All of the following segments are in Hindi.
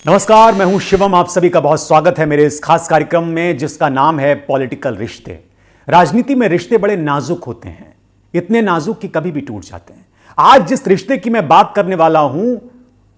नमस्कार, मैं हूं शिवम। आप सभी का बहुत स्वागत है मेरे इस खास कार्यक्रम में जिसका नाम है पॉलिटिकल रिश्ते। राजनीति में रिश्ते बड़े नाजुक होते हैं, इतने नाजुक कि कभी भी टूट जाते हैं। आज जिस रिश्ते की मैं बात करने वाला हूं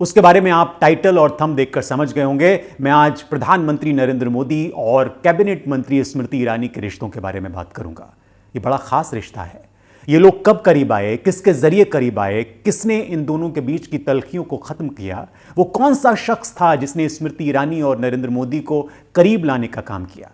उसके बारे में आप टाइटल और थंब देखकर समझ गए होंगे। मैं आज प्रधानमंत्री नरेंद्र मोदी और कैबिनेट मंत्री स्मृति ईरानी के रिश्तों के बारे में बात करूंगा। ये बड़ा खास रिश्ता है। ये लोग कब करीब आए, किसके जरिए करीब आए, किसने इन दोनों के बीच की तल्खियों को खत्म किया, वो कौन सा शख्स था जिसने स्मृति ईरानी और नरेंद्र मोदी को करीब लाने का काम किया,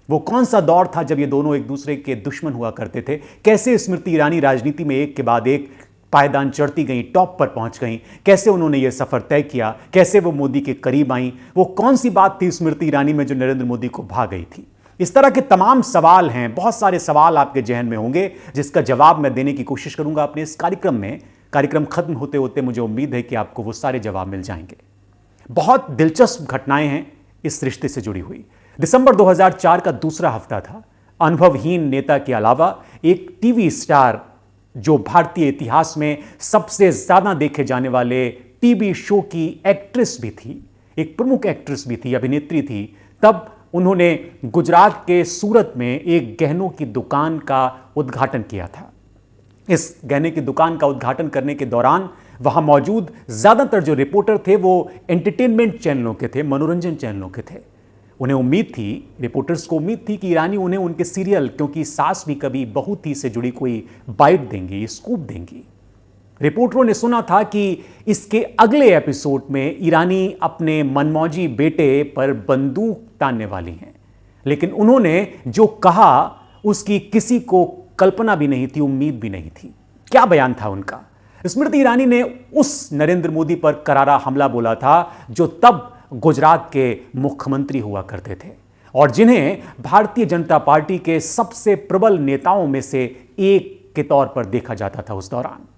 वो कौन सा दौर था जब ये दोनों एक दूसरे के दुश्मन हुआ करते थे, कैसे स्मृति ईरानी राजनीति में एक के बाद एक पायदान चढ़ती गई, टॉप पर पहुंच गई, कैसे उन्होंने ये सफर तय किया, कैसे वो मोदी के करीब आई, वो कौन सी बात थी स्मृति ईरानी में जो नरेंद्र मोदी को भा गई थी। इस तरह के तमाम सवाल हैं, बहुत सारे सवाल आपके जहन में होंगे जिसका जवाब मैं देने की कोशिश करूंगा अपने इस कार्यक्रम में। कार्यक्रम खत्म होते होते मुझे उम्मीद है कि आपको वो सारे जवाब मिल जाएंगे। बहुत दिलचस्प घटनाएं हैं इस रिश्ते से जुड़ी हुई। दिसंबर 2004 का दूसरा हफ्ता था। अनुभवहीन नेता के अलावा एक टीवी स्टार जो भारतीय इतिहास में सबसे ज्यादा देखे जाने वाले टीवी शो की एक्ट्रेस भी थी, एक प्रमुख एक्ट्रेस भी थी, अभिनेत्री थी, तब उन्होंने गुजरात के सूरत में एक गहनों की दुकान का उद्घाटन किया था। इस गहने की दुकान का उद्घाटन करने के दौरान वहां मौजूद ज्यादातर जो रिपोर्टर थे वो एंटरटेनमेंट चैनलों के थे, मनोरंजन चैनलों के थे। उन्हें उम्मीद थी, रिपोर्टर्स को उम्मीद थी कि ईरानी उन्हें उनके सीरियल क्योंकि सास भी कभी बहू थी से जुड़ी कोई बाइट देंगी, स्कूप देंगी। रिपोर्टरों ने सुना था कि इसके अगले एपिसोड में ईरानी अपने मनमौजी बेटे पर बंदूक तानने वाली हैं, लेकिन उन्होंने जो कहा उसकी किसी को कल्पना भी नहीं थी, उम्मीद भी नहीं थी। क्या बयान था उनका? स्मृति ईरानी ने उस नरेंद्र मोदी पर करारा हमला बोला था जो तब गुजरात के मुख्यमंत्री हुआ करते थे और जिन्हें भारतीय जनता पार्टी के सबसे प्रबल नेताओं में से एक के तौर पर देखा जाता था उस दौरान।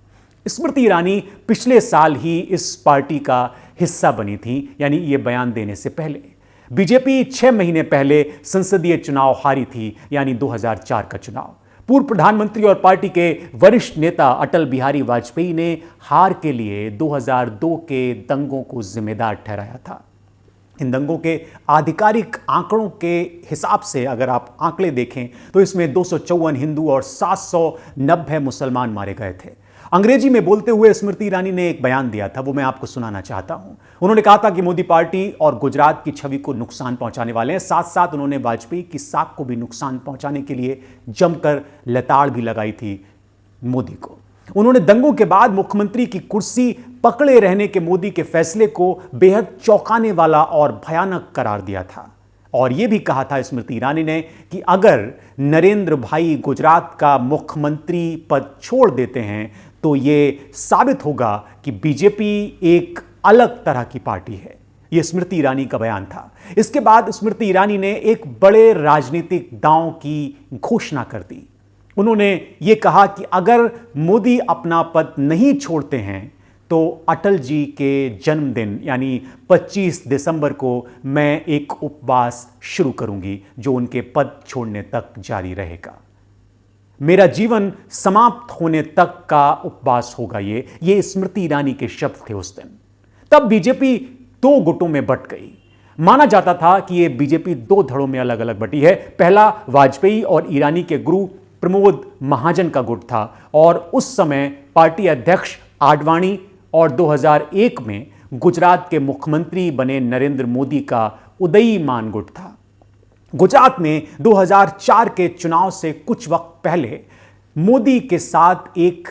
स्मृति ईरानी पिछले साल ही इस पार्टी का हिस्सा बनी थी, यानी यह बयान देने से पहले। बीजेपी 6 महीने पहले संसदीय चुनाव हारी थी, यानी 2004 का चुनाव। पूर्व प्रधानमंत्री और पार्टी के वरिष्ठ नेता अटल बिहारी वाजपेयी ने हार के लिए 2002 के दंगों को जिम्मेदार ठहराया था। इन दंगों के आधिकारिक आंकड़ों के हिसाब से अगर आप आंकड़े देखें तो इसमें 254 हिंदू और 790 मुसलमान मारे गए थे। अंग्रेजी में बोलते हुए स्मृति ईरानी ने एक बयान दिया था, वो मैं आपको सुनाना चाहता हूं। उन्होंने कहा था कि मोदी पार्टी और गुजरात की छवि को नुकसान पहुंचाने वाले हैं। साथ साथ उन्होंने वाजपेयी की साख को भी नुकसान पहुंचाने के लिए जमकर लताड़ भी लगाई थी मोदी को। उन्होंने दंगों के बाद मुख्यमंत्री की कुर्सी पकड़े रहने के मोदी के फैसले को बेहद चौंकाने वाला और भयानक करार दिया था और यह भी कहा था स्मृति ईरानी ने कि अगर नरेंद्र भाई गुजरात का मुख्यमंत्री पद छोड़ देते हैं तो यह साबित होगा कि बीजेपी एक अलग तरह की पार्टी है। यह स्मृति ईरानी का बयान था। इसके बाद स्मृति ईरानी ने एक बड़े राजनीतिक दांव की घोषणा कर दी। उन्होंने यह कहा कि अगर मोदी अपना पद नहीं छोड़ते हैं तो अटल जी के जन्मदिन यानी 25 दिसंबर को मैं एक उपवास शुरू करूंगी जो उनके पद छोड़ने तक जारी रहेगा। मेरा जीवन समाप्त होने तक का उपवास होगा। ये स्मृति ईरानी के शब्द थे उस दिन। तब बीजेपी 2 गुटों में बंट गई। माना जाता था कि यह बीजेपी 2 धड़ों में अलग अलग बटी है। पहला वाजपेयी और ईरानी के गुरु प्रमोद महाजन का गुट था और उस समय पार्टी अध्यक्ष आडवाणी और 2001 में गुजरात के मुख्यमंत्री बने नरेंद्र मोदी का उदयीमान गुट था। गुजरात में 2004 के चुनाव से कुछ वक्त पहले मोदी के साथ एक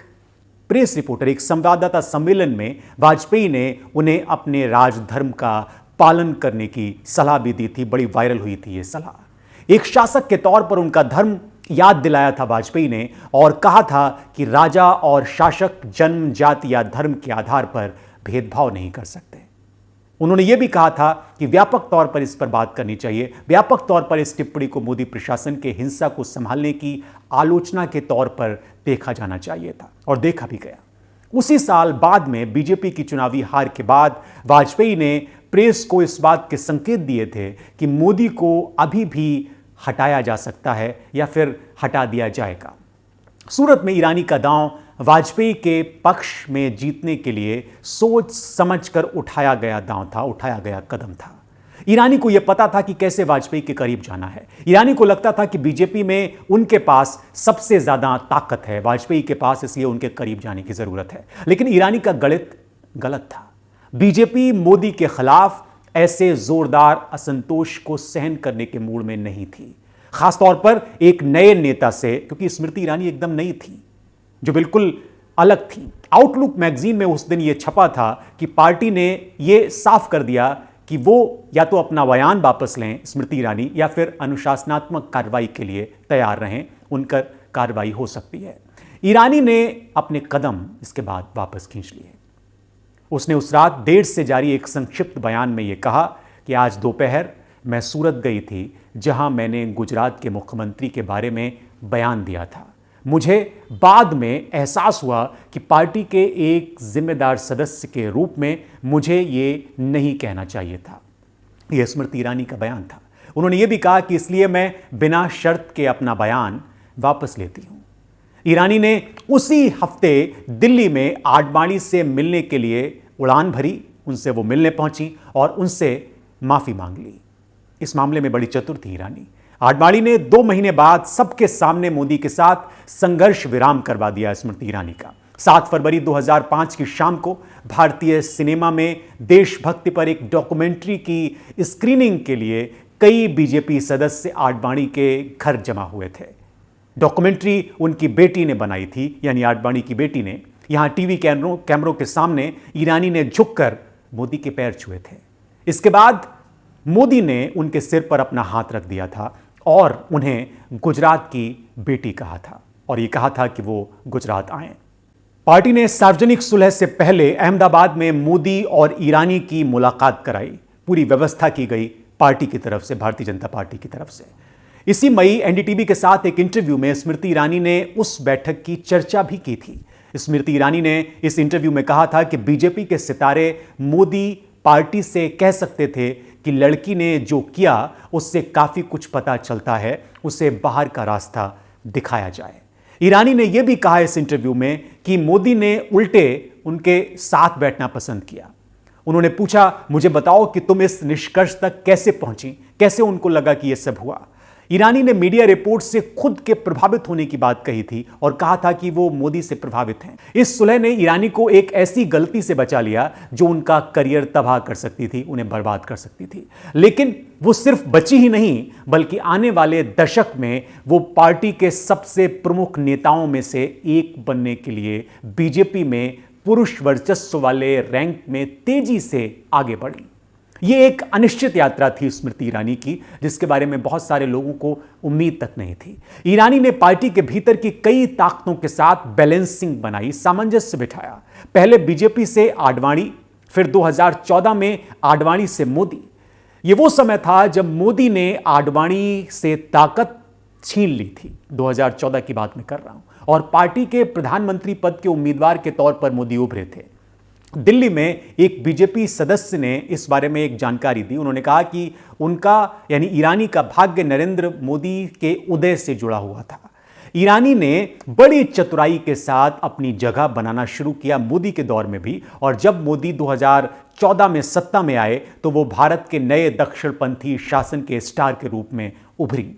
प्रेस रिपोर्टर, एक संवाददाता सम्मेलन में वाजपेयी ने उन्हें अपने राजधर्म का पालन करने की सलाह भी दी थी। बड़ी वायरल हुई थी यह सलाह। एक शासक के तौर पर उनका धर्म याद दिलाया था वाजपेयी ने और कहा था कि राजा और शासक जन्म, जाति या धर्म के आधार पर भेदभाव नहीं कर सकते। उन्होंने यह भी कहा था कि व्यापक तौर पर इस पर बात करनी चाहिए। व्यापक तौर पर इस टिप्पणी को मोदी प्रशासन के हिंसा को संभालने की आलोचना के तौर पर देखा जाना चाहिए था और देखा भी गया। उसी साल बाद में बीजेपी की चुनावी हार के बाद वाजपेयी ने प्रेस को इस बात के संकेत दिए थे कि मोदी को अभी भी हटाया जा सकता है या फिर हटा दिया जाएगा। सूरत में ईरानी का दांव वाजपेयी के पक्ष में जीतने के लिए सोच समझकर उठाया गया दांव था, उठाया गया कदम था। ईरानी को यह पता था कि कैसे वाजपेयी के करीब जाना है। ईरानी को लगता था कि बीजेपी में उनके पास सबसे ज्यादा ताकत है वाजपेयी के पास, इसलिए उनके करीब जाने की जरूरत है। लेकिन ईरानी का गणित गलत था। बीजेपी मोदी के खिलाफ ऐसे जोरदार असंतोष को सहन करने के मूड में नहीं थी, खासतौर पर एक नए नेता से, क्योंकि स्मृति ईरानी एकदम नई थी जो बिल्कुल अलग थी। आउटलुक मैगजीन में उस दिन यह छपा था कि पार्टी ने यह साफ कर दिया कि वो या तो अपना बयान वापस लें स्मृति ईरानी, या फिर अनुशासनात्मक कार्रवाई के लिए तैयार रहें, उनका कार्रवाई हो सकती है। ईरानी ने अपने कदम इसके बाद वापस खींच लिए। उसने उस रात देर से जारी एक संक्षिप्त बयान में यह कहा कि आज दोपहर मैं सूरत गई थी, जहां मैंने गुजरात के मुख्यमंत्री के बारे में बयान दिया था। मुझे बाद में एहसास हुआ कि पार्टी के एक जिम्मेदार सदस्य के रूप में मुझे ये नहीं कहना चाहिए था। यह स्मृति ईरानी का बयान था। उन्होंने ये भी कहा कि इसलिए मैं बिना शर्त के अपना बयान वापस लेती हूं। ईरानी ने उसी हफ्ते दिल्ली में आडवाणी से मिलने के लिए उड़ान भरी, उनसे वो मिलने पहुंची और उनसे माफी मांग ली। इस मामले में बड़ी चतुर थी ईरानी। आडवाणी ने 2 महीने बाद सबके सामने मोदी के साथ संघर्ष विराम करवा दिया स्मृति ईरानी का। 7 फरवरी 2005 की शाम को भारतीय सिनेमा में देशभक्ति पर एक डॉक्यूमेंट्री की स्क्रीनिंग के लिए कई बीजेपी सदस्य आडवाणी के घर जमा हुए थे। डॉक्यूमेंट्री उनकी बेटी ने बनाई थी, यानी आडवाणी की बेटी ने। यहां टीवी कैमरों के सामने ईरानी ने झुककर मोदी के पैर छुए थे। इसके बाद मोदी ने उनके सिर पर अपना हाथ रख दिया था और उन्हें गुजरात की बेटी कहा था और ये कहा था कि वो गुजरात आएं। पार्टी ने सार्वजनिक सुलह से पहले अहमदाबाद में मोदी और ईरानी की मुलाकात कराई। पूरी व्यवस्था की गई पार्टी की तरफ से, भारतीय जनता पार्टी की तरफ से। इसी मई एनडीटीवी के साथ एक इंटरव्यू में स्मृति ईरानी ने उस बैठक की चर्चा भी की थी। स्मृति ईरानी ने इस इंटरव्यू में कहा था कि बीजेपी के सितारे मोदी पार्टी से कह सकते थे कि लड़की ने जो किया उससे काफी कुछ पता चलता है, उसे बाहर का रास्ता दिखाया जाए। ईरानी ने यह भी कहा इस इंटरव्यू में कि मोदी ने उल्टे उनके साथ बैठना पसंद किया। उन्होंने पूछा, मुझे बताओ कि तुम इस निष्कर्ष तक कैसे पहुंची, कैसे उनको लगा कि यह सब हुआ। ईरानी ने मीडिया रिपोर्ट से खुद के प्रभावित होने की बात कही थी और कहा था कि वो मोदी से प्रभावित हैं। इस सुलह ने ईरानी को एक ऐसी गलती से बचा लिया जो उनका करियर तबाह कर सकती थी, उन्हें बर्बाद कर सकती थी। लेकिन वो सिर्फ बची ही नहीं, बल्कि आने वाले दशक में वो पार्टी के सबसे प्रमुख नेताओं में से एक बनने के लिए बीजेपी में पुरुष वर्चस्व वाले रैंक में तेजी से आगे बढ़ी। यह एक अनिश्चित यात्रा थी स्मृति ईरानी की, जिसके बारे में बहुत सारे लोगों को उम्मीद तक नहीं थी। ईरानी ने पार्टी के भीतर की कई ताकतों के साथ बैलेंसिंग बनाई, सामंजस्य बिठाया। पहले बीजेपी से आडवाणी, फिर 2014 में आडवाणी से मोदी। यह वो समय था जब मोदी ने आडवाणी से ताकत छीन ली थी। 2014 की बात मैं कर रहा हूं, और पार्टी के प्रधानमंत्री पद के उम्मीदवार के तौर पर मोदी उभरे थे। दिल्ली में एक बीजेपी सदस्य ने इस बारे में एक जानकारी दी। उन्होंने कहा कि उनका, यानी ईरानी का भाग्य नरेंद्र मोदी के उदय से जुड़ा हुआ था। ईरानी ने बड़ी चतुराई के साथ अपनी जगह बनाना शुरू किया मोदी के दौर में भी, और जब मोदी 2014 में सत्ता में आए तो वो भारत के नए दक्षिणपंथी शासन के स्टार के रूप में उभरी।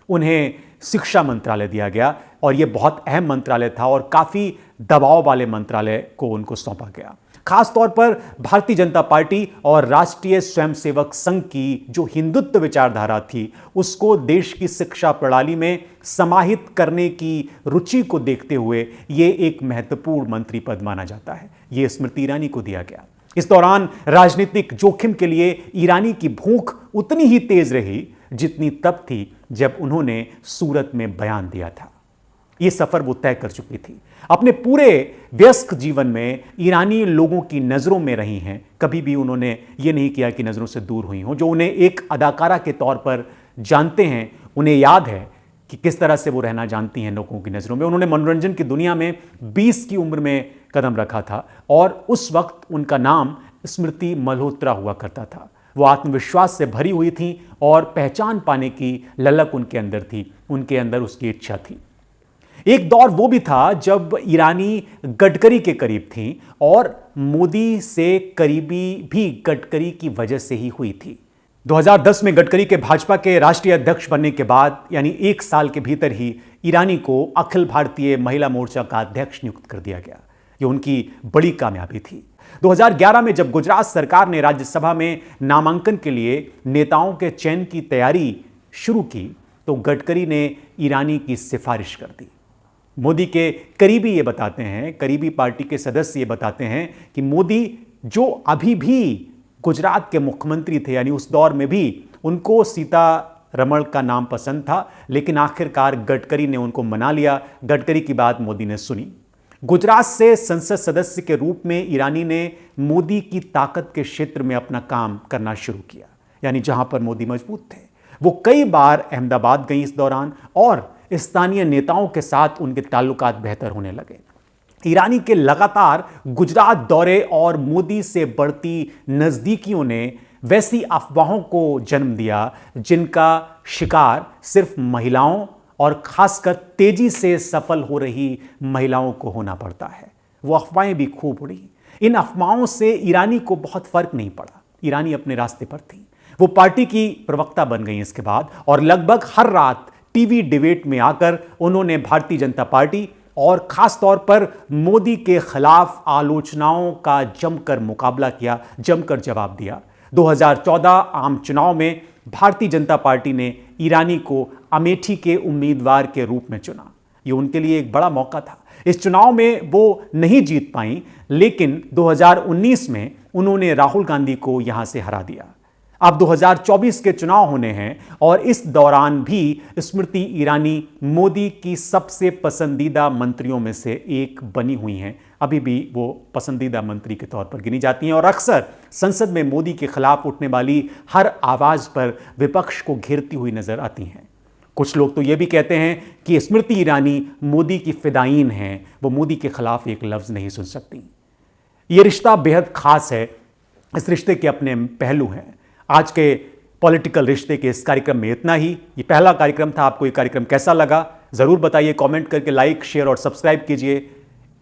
उन्हें शिक्षा मंत्रालय दिया गया और यह बहुत अहम मंत्रालय था और काफी दबाव वाले मंत्रालय को उनको सौंपा गया। खासतौर पर भारतीय जनता पार्टी और राष्ट्रीय स्वयंसेवक संघ की जो हिंदुत्व विचारधारा थी, उसको देश की शिक्षा प्रणाली में समाहित करने की रुचि को देखते हुए यह एक महत्वपूर्ण मंत्री पद माना जाता है। यह स्मृति ईरानी को दिया गया। इस दौरान राजनीतिक जोखिम के लिए ईरानी की भूख उतनी ही तेज रही जितनी तब थी जब उन्होंने सूरत में बयान दिया था। यह सफर वो तय कर चुकी थी। अपने पूरे व्यस्क जीवन में ईरानी लोगों की नजरों में रही हैं। कभी भी उन्होंने ये नहीं किया कि नजरों से दूर हुई हों। जो उन्हें एक अदाकारा के तौर पर जानते हैं, उन्हें याद है कि किस तरह से वो रहना जानती हैं लोगों की नजरों में। उन्होंने मनोरंजन की दुनिया में 20 की उम्र में कदम रखा था और उस वक्त उनका नाम स्मृति मल्होत्रा हुआ करता था। वो आत्मविश्वास से भरी हुई थी और पहचान पाने की ललक उनके अंदर थी, उनके अंदर उसकी इच्छा थी। एक दौर वो भी था जब ईरानी गडकरी के करीब थी और मोदी से करीबी भी गडकरी की वजह से ही हुई थी। 2010 में गडकरी के भाजपा के राष्ट्रीय अध्यक्ष बनने के बाद यानी एक साल के भीतर ही ईरानी को अखिल भारतीय महिला मोर्चा का अध्यक्ष नियुक्त कर दिया गया। ये उनकी बड़ी कामयाबी थी। 2011 में जब गुजरात सरकार ने राज्यसभा में नामांकन के लिए नेताओं के चयन की तैयारी शुरू की तो गडकरी ने ईरानी की सिफारिश कर दी। मोदी के करीबी ये बताते हैं, करीबी पार्टी के सदस्य ये बताते हैं कि मोदी जो अभी भी गुजरात के मुख्यमंत्री थे, यानी उस दौर में भी उनको सीतारमण का नाम पसंद था, लेकिन आखिरकार गडकरी ने उनको मना लिया। गडकरी की बात मोदी ने सुनी। गुजरात से संसद सदस्य के रूप में ईरानी ने मोदी की ताकत के क्षेत्र में अपना काम करना शुरू किया, यानी जहां पर मोदी मजबूत थे। वो कई बार अहमदाबाद गई इस दौरान और स्थानीय नेताओं के साथ उनके ताल्लुकात बेहतर होने लगे। ईरानी के लगातार गुजरात दौरे और मोदी से बढ़ती नजदीकियों ने वैसी अफवाहों को जन्म दिया जिनका शिकार सिर्फ महिलाओं और खासकर तेजी से सफल हो रही महिलाओं को होना पड़ता है। वो अफवाहें भी खूब उड़ी। इन अफवाहों से ईरानी को बहुत फर्क नहीं पड़ा। ईरानी अपने रास्ते पर थी। वो पार्टी की प्रवक्ता बन गई इसके बाद और लगभग हर रात टीवी डिबेट में आकर उन्होंने भारतीय जनता पार्टी और खास तौर पर मोदी के खिलाफ आलोचनाओं का जमकर मुकाबला किया, जमकर जवाब दिया। 2014 आम चुनाव में भारतीय जनता पार्टी ने ईरानी को अमेठी के उम्मीदवार के रूप में चुना। ये उनके लिए एक बड़ा मौका था। इस चुनाव में वो नहीं जीत पाई, लेकिन 2019 में उन्होंने राहुल गांधी को यहां से हरा दिया। अब 2024 के चुनाव होने हैं और इस दौरान भी स्मृति ईरानी मोदी की सबसे पसंदीदा मंत्रियों में से एक बनी हुई हैं। अभी भी वो पसंदीदा मंत्री के तौर पर गिनी जाती हैं और अक्सर संसद में मोदी के खिलाफ उठने वाली हर आवाज पर विपक्ष को घेरती हुई नजर आती हैं। कुछ लोग तो ये भी कहते हैं कि स्मृति ईरानी मोदी की फिदायीन हैं, वो मोदी के खिलाफ एक लफ्ज नहीं सुन सकती। ये रिश्ता बेहद खास है। इस रिश्ते के अपने पहलू हैं। आज के पॉलिटिकल रिश्ते के इस कार्यक्रम में इतना ही। ये पहला कार्यक्रम था। आपको ये कार्यक्रम कैसा लगा जरूर बताइए, कमेंट करके लाइक, शेयर और सब्सक्राइब कीजिए।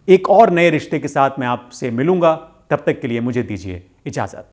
एक और नए रिश्ते के साथ मैं आपसे मिलूंगा। तब तक के लिए मुझे दीजिए इजाजत।